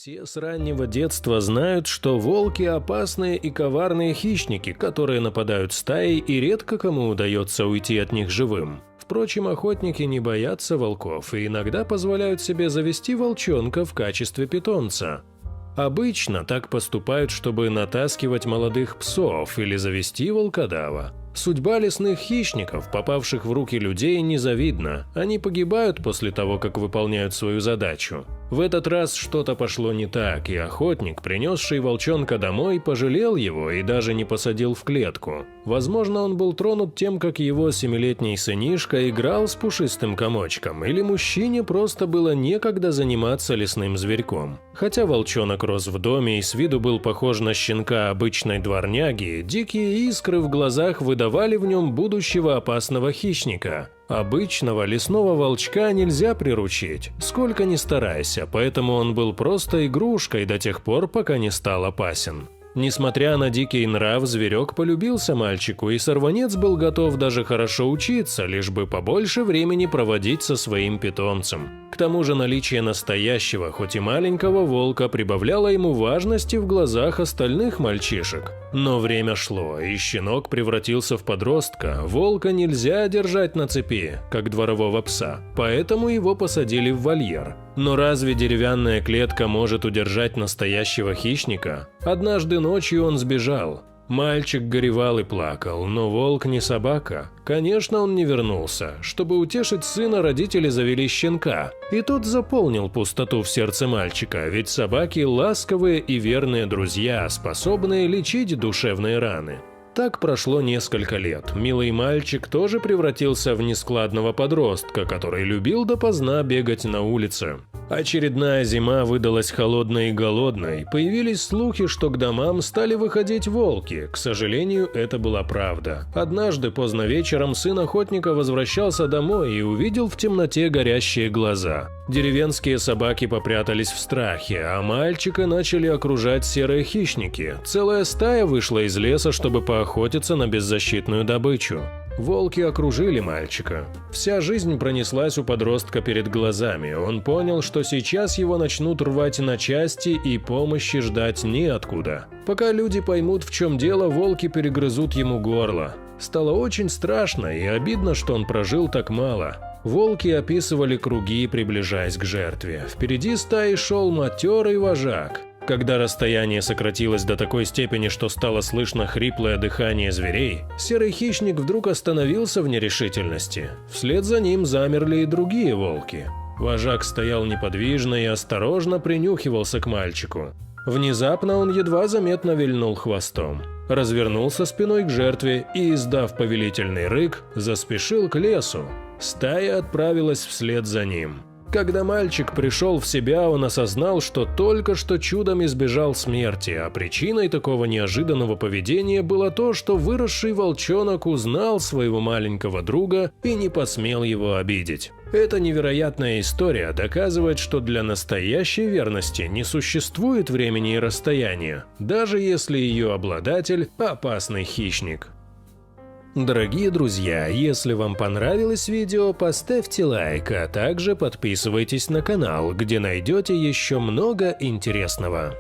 Все с раннего детства знают, что волки – опасные и коварные хищники, которые нападают стаей и редко кому удается уйти от них живым. Впрочем, охотники не боятся волков и иногда позволяют себе завести волчонка в качестве питомца. Обычно так поступают, чтобы натаскивать молодых псов или завести волкодава. Судьба лесных хищников, попавших в руки людей, незавидна. Они погибают после того, как выполняют свою задачу. В этот раз что-то пошло не так, и охотник, принесший волчонка домой, пожалел его и даже не посадил в клетку. Возможно, он был тронут тем, как его 7-летний сынишка играл с пушистым комочком, или мужчине просто было некогда заниматься лесным зверьком. Хотя волчонок рос в доме и с виду был похож на щенка обычной дворняги, дикие искры в глазах выдавали в нем будущего опасного хищника. Обычного лесного волчка нельзя приручить, сколько ни старайся, поэтому он был просто игрушкой до тех пор, пока не стал опасен. Несмотря на дикий нрав, зверек полюбился мальчику, и сорванец был готов даже хорошо учиться, лишь бы побольше времени проводить со своим питомцем. К тому же наличие настоящего, хоть и маленького волка прибавляло ему важности в глазах остальных мальчишек. Но время шло, и щенок превратился в подростка. Волка нельзя держать на цепи, как дворового пса, поэтому его посадили в вольер. Но разве деревянная клетка может удержать настоящего хищника? Однажды ночью он сбежал. Мальчик горевал и плакал, но волк не собака. Конечно, он не вернулся. Чтобы утешить сына, родители завели щенка. И тот заполнил пустоту в сердце мальчика, ведь собаки – ласковые и верные друзья, способные лечить душевные раны. Так прошло несколько лет. Милый мальчик тоже превратился в нескладного подростка, который любил допоздна бегать на улице. Очередная зима выдалась холодной и голодной. Появились слухи, что к домам стали выходить волки. К сожалению, это была правда. Однажды поздно вечером сын охотника возвращался домой и увидел в темноте горящие глаза. Деревенские собаки попрятались в страхе, а мальчика начали окружать серые хищники. Целая стая вышла из леса, чтобы поохотиться на беззащитную добычу. Волки окружили мальчика. Вся жизнь пронеслась у подростка перед глазами. Он понял, что сейчас его начнут рвать на части и помощи ждать неоткуда. Пока люди поймут, в чем дело, волки перегрызут ему горло. Стало очень страшно и обидно, что он прожил так мало. Волки описывали круги, приближаясь к жертве. Впереди стаи шел матерый вожак. Когда расстояние сократилось до такой степени, что стало слышно хриплое дыхание зверей, серый хищник вдруг остановился в нерешительности. Вслед за ним замерли и другие волки. Вожак стоял неподвижно и осторожно принюхивался к мальчику. Внезапно он едва заметно вильнул хвостом, развернулся спиной к жертве и, издав повелительный рык, заспешил к лесу. Стая отправилась вслед за ним. Когда мальчик пришел в себя, он осознал, что только что чудом избежал смерти, а причиной такого неожиданного поведения было то, что выросший волчонок узнал своего маленького друга и не посмел его обидеть. Эта невероятная история доказывает, что для настоящей верности не существует времени и расстояния, даже если ее обладатель – опасный хищник. Дорогие друзья, если вам понравилось видео, поставьте лайк, а также подписывайтесь на канал, где найдете еще много интересного.